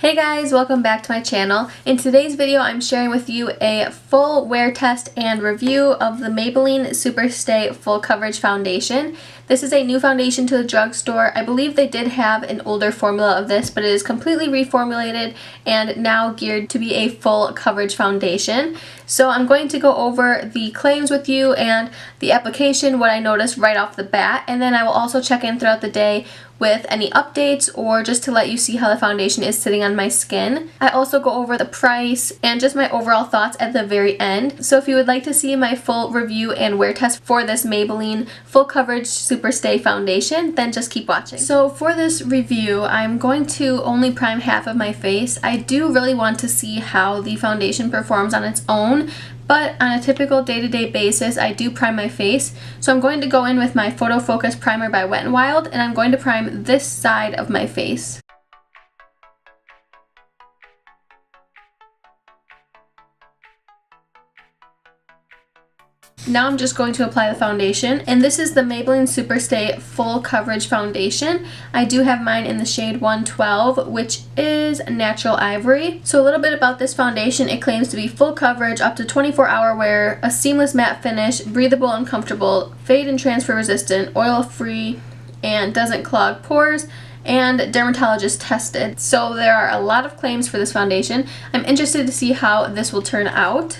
Hey guys, welcome back to my channel. In today's video, I'm sharing with you a full wear test and review of the Maybelline SuperStay Full Coverage Foundation. This is a new foundation to the drugstore. I believe they did have an older formula of this, but it is completely reformulated and now geared to be a full coverage foundation. So I'm going to go over the claims with you and the application, what I noticed right off the bat, and then I will also check in throughout the day with any updates or just to let you see how the foundation is sitting on my skin. I also go over the price and just my overall thoughts at the very end. So if you would like to see my full review and wear test for this Maybelline Full Coverage SuperStay foundation, then just keep watching. So for this review, I'm going to only prime half of my face. I do really want to see how the foundation performs on its own, but on a typical day-to-day basis, I do prime my face. So I'm going to go in with my Photo Focus Primer by Wet n Wild, and I'm going to prime this side of my face. Now I'm just going to apply the foundation, and this is the Maybelline SuperStay Full Coverage Foundation. I do have mine in the shade 112, which is Natural Ivory. So a little bit about this foundation: it claims to be full coverage, up to 24-hour wear, a seamless matte finish, breathable and comfortable, fade and transfer resistant, oil-free, and doesn't clog pores, and Dermatologist-Tested. So there are a lot of claims for this foundation. I'm interested to see how this will turn out.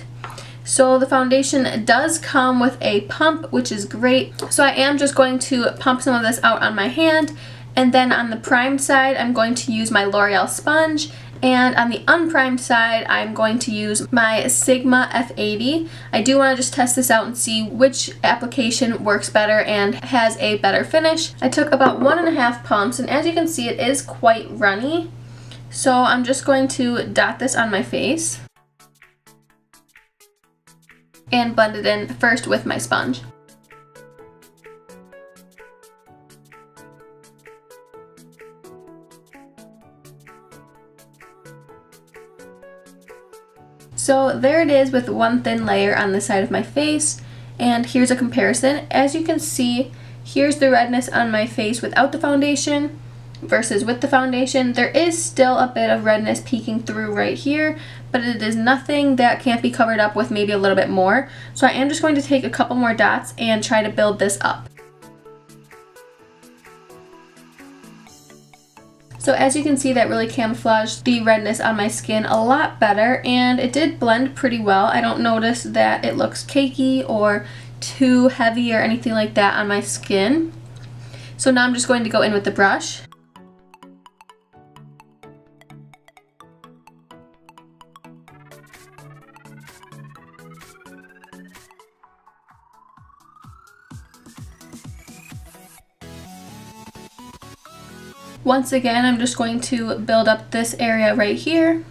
So the foundation does come with a pump, which is great. So I am just going to pump some of this out on my hand, and then on the primed side I'm going to use my L'Oreal sponge, and on the unprimed side I'm going to use my Sigma F80. I do want to just test this out and see which application works better and has a better finish. I took about 1.5 pumps, and as you can see, it is quite runny. So I'm just going to dot this on my face and blend it in first with my sponge. So there it is with one thin layer on the side of my face, and here's a comparison. As you can see, here's the redness on my face without the foundation versus with the foundation. There is still a bit of redness peeking through right here, but it is nothing that can't be covered up with maybe a little bit more. So I am just going to take a couple more dots and try to build this up. So as you can see, that really camouflaged the redness on my skin a lot better, and it did blend pretty well. I don't notice that it looks cakey or too heavy or anything like that on my skin. So now I'm just going to go in with the brush. Once again, I'm just going to build up this area right here.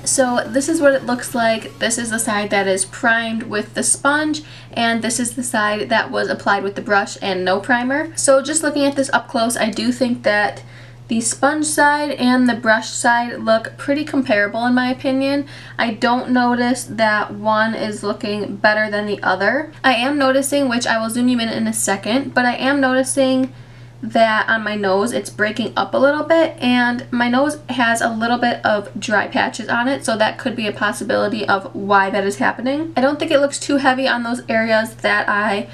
So this is what it looks like. This is the side that is primed with the sponge, and this is the side that was applied with the brush and no primer. So just looking at this up close, I do think that the sponge side and the brush side look pretty comparable in my opinion. I don't notice that one is looking better than the other. I am noticing, which I will zoom you in a second, but I am noticing that on my nose it's breaking up a little bit, and my nose has a little bit of dry patches on it, so that could be a possibility of why that is happening. I don't think it looks too heavy on those areas that I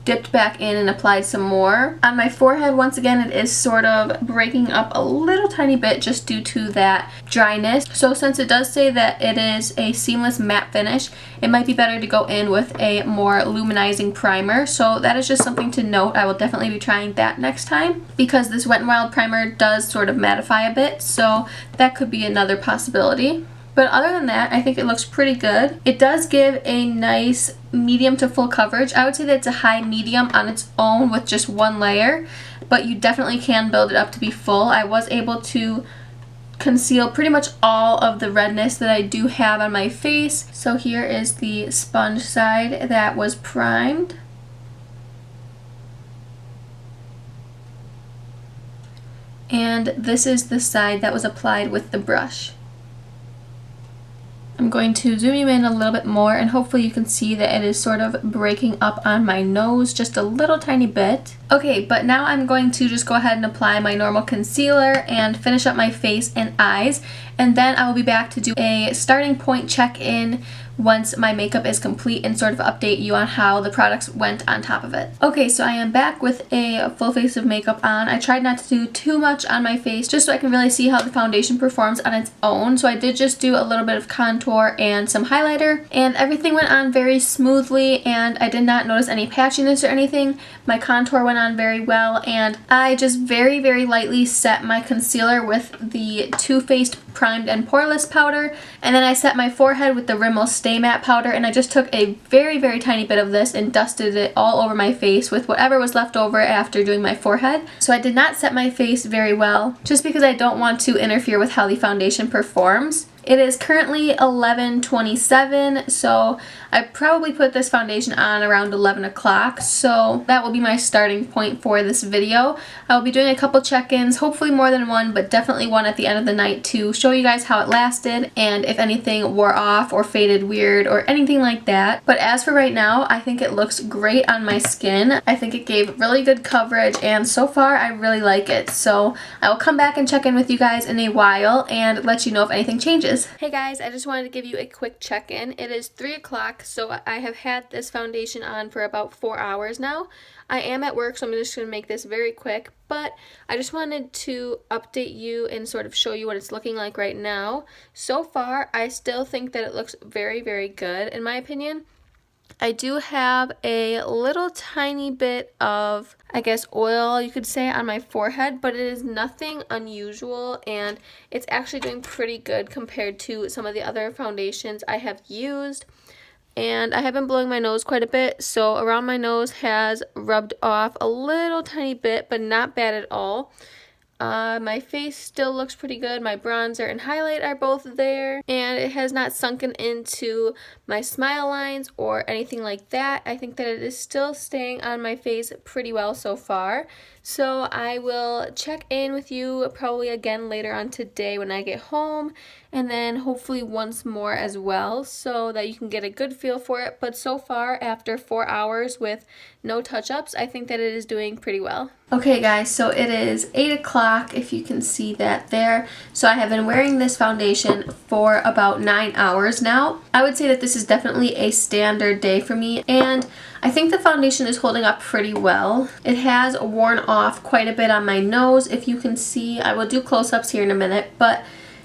dipped back in and applied some more. On my forehead, once again, it is sort of breaking up a little tiny bit just due to that dryness. So since it does say that it is a seamless matte finish, it might be better to go in with a more luminizing primer. So that is just something to note. I will definitely be trying that next time, because this Wet n Wild primer does sort of mattify a bit, so that could be another possibility. But other than that, I think it looks pretty good. It does give a nice medium to full coverage. I would say that it's a high medium on its own with just one layer, but you definitely can build it up to be full. I was able to conceal pretty much all of the redness that I do have on my face. So here is the sponge side that was primed. And this is the side that was applied with the brush. I'm going to zoom you in a little bit more, and hopefully you can see that it is sort of breaking up on my nose just a little tiny bit. Okay, but now I'm going to just go ahead and apply my normal concealer and finish up my face and eyes, and then I will be back to do a starting point check-in once my makeup is complete and sort of update you on how the products went on top of it. Okay, so I am back with a full face of makeup on. I tried not to do too much on my face just so I can really see how the foundation performs on its own. So I did just do a little bit of contour and some highlighter, and everything went on very smoothly and I did not notice any patchiness or anything. My contour went on very well, and I just very, very lightly set my concealer with the Too Faced Primed and Poreless powder, and then I set my forehead with the Rimmel Stay Matte powder, and I just took a very, very tiny bit of this and dusted it all over my face with whatever was left over after doing my forehead. So I did not set my face very well just because I don't want to interfere with how the foundation performs. It is currently 11:27, so I probably put this foundation on around 11 o'clock, so that will be my starting point for this video. I will be doing a couple check-ins, hopefully more than one, but definitely one at the end of the night to show you guys how it lasted and if anything wore off or faded weird or anything like that. But as for right now, I think it looks great on my skin. I think it gave really good coverage, and so far I really like it. So I will come back and check in with you guys in a while and let you know if anything changes. Hey guys, I just wanted to give you a quick check-in. It is 3 o'clock, so I have had this foundation on for about 4 hours now. I am at work, so I'm just going to make this very quick, but I just wanted to update you and sort of show you what it's looking like right now. So far, I still think that it looks very, very good in my opinion. I do have a little tiny bit of, I guess, oil, you could say, on my forehead, but it is nothing unusual, and it's actually doing pretty good compared to some of the other foundations I have used. And I have been blowing my nose quite a bit, so around my nose has rubbed off a little tiny bit, but not bad at all. My face still looks pretty good. My bronzer and highlight are both there, and it has not sunken into my smile lines or anything like that. I think that it is still staying on my face pretty well so far. So I will check in with you probably again later on today when I get home, and then hopefully once more as well, so that you can get a good feel for it. But so far, after 4 hours with no touch-ups, I think that it is doing pretty well. Okay guys, so it is 8 o'clock, if you can see that there. So I have been wearing this foundation for about 9 hours now. I would say that this is definitely a standard day for me, and I think the foundation is holding up pretty well. It has worn off quite a bit on my nose, if you can see. I will do close-ups here in a minute, but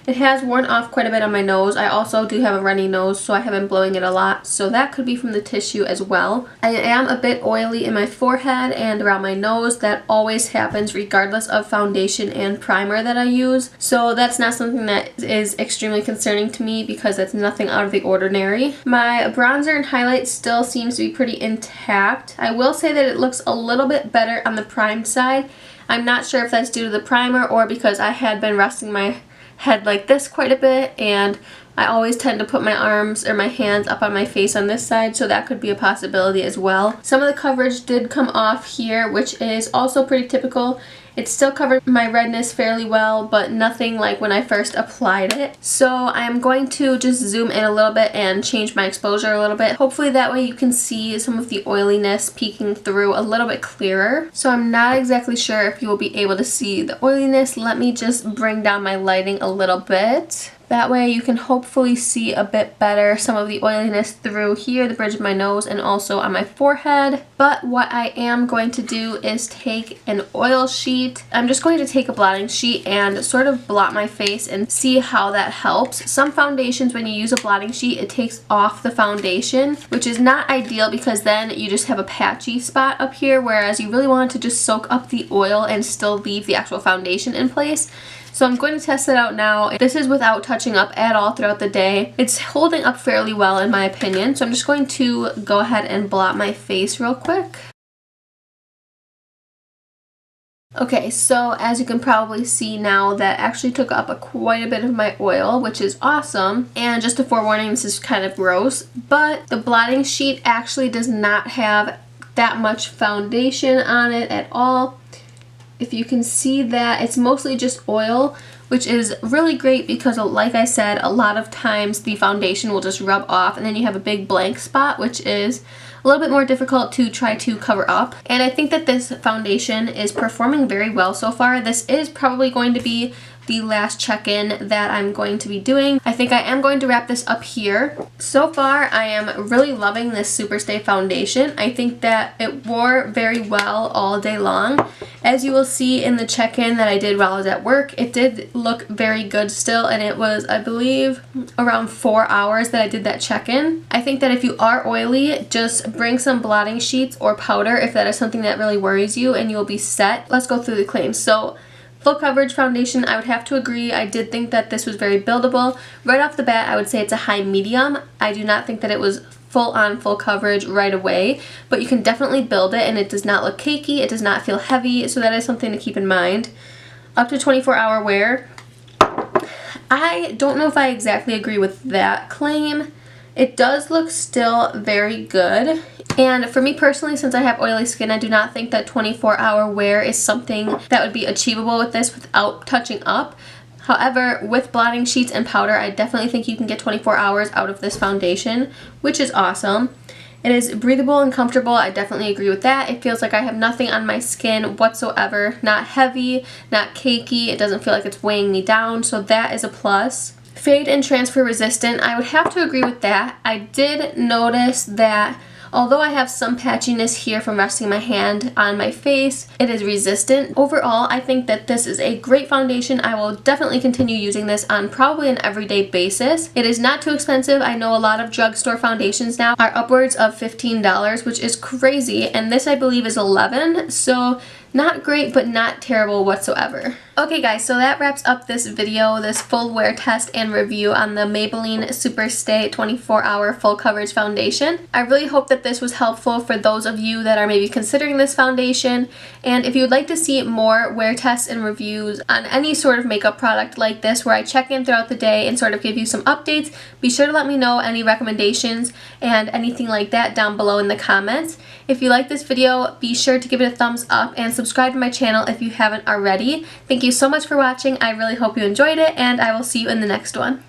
it has worn off quite a bit on my nose. I also do have a runny nose, so I have been blowing it a lot, so that could be from the tissue as well. I am a bit oily in my forehead and around my nose. That always happens regardless of foundation and primer that I use, so that's not something that is extremely concerning to me because that's nothing out of the ordinary. My bronzer and highlight still seems to be pretty intact. I will say that it looks a little bit better on the primed side. I'm not sure if that's due to the primer or because I had been resting my head like this quite a bit, and I always tend to put my arms or my hands up on my face on this side, so that could be a possibility as well. Some of the coverage did come off here, which is also pretty typical. It still covered my redness fairly well, but nothing like when I first applied it. So I'm going to just zoom in a little bit and change my exposure a little bit. Hopefully that way you can see some of the oiliness peeking through a little bit clearer. So I'm not exactly sure if you will be able to see the oiliness. Let me just bring down my lighting a little bit. That way you can hopefully see a bit better some of the oiliness through here, the bridge of my nose, and also on my forehead. But what I am going to do is take an oil sheet. I'm just going to take a blotting sheet and sort of blot my face and see how that helps. Some foundations, when you use a blotting sheet, it takes off the foundation, which is not ideal because then you just have a patchy spot up here, whereas you really want to just soak up the oil and still leave the actual foundation in place. So I'm going to test it out now. This is without touching up at all throughout the day. It's holding up fairly well in my opinion. So I'm just going to go ahead and blot my face real quick. Okay, so as you can probably see now, that actually took up quite a bit of my oil, which is awesome. And just a forewarning, this is kind of gross, but the blotting sheet actually does not have that much foundation on it at all. If you can see that, it's mostly just oil, which is really great because, like I said, a lot of times the foundation will just rub off and then you have a big blank spot, which is a little bit more difficult to try to cover up. And I think that this foundation is performing very well so far. This is probably going to be the last check-in that I'm going to be doing. I think I am going to wrap this up here. So far, I am really loving this SuperStay foundation. I think that it wore very well all day long. As you will see in the check-in that I did while I was at work, it did look very good still, and it was, I believe, around 4 hours that I did that check-in. I think that if you are oily, just bring some blotting sheets or powder if that is something that really worries you, and you'll be set. Let's go through the claims. So, full coverage foundation, I would have to agree. I did think that this was very buildable. Right off the bat, I would say it's a high medium. I do not think that it was full on full coverage right away, but you can definitely build it and it does not look cakey. It does not feel heavy, so that is something to keep in mind. Up to 24-hour wear. I don't know if I exactly agree with that claim. It does look still very good. And for me personally, since I have oily skin, I do not think that 24-hour wear is something that would be achievable with this without touching up. However, with blotting sheets and powder, I definitely think you can get 24 hours out of this foundation, which is awesome. It is breathable and comfortable. I definitely agree with that. It feels like I have nothing on my skin whatsoever. Not heavy, not cakey. It doesn't feel like it's weighing me down, so that is a plus. Fade and transfer resistant. I would have to agree with that. I did notice that although I have some patchiness here from resting my hand on my face, it is resistant. Overall, I think that this is a great foundation. I will definitely continue using this on probably an everyday basis. It is not too expensive. I know a lot of drugstore foundations now are upwards of $15, which is crazy, and this I believe is $11, so not great, but not terrible whatsoever. Okay guys, so that wraps up this video, this full wear test and review on the Maybelline SuperStay 24-hour full coverage foundation. I really hope that this was helpful for those of you that are maybe considering this foundation, and if you would like to see more wear tests and reviews on any sort of makeup product like this where I check in throughout the day and sort of give you some updates, be sure to let me know any recommendations and anything like that down below in the comments. If you like this video, be sure to give it a thumbs up and subscribe to my channel if you haven't already. Thank you so much for watching. I really hope you enjoyed it, and I will see you in the next one.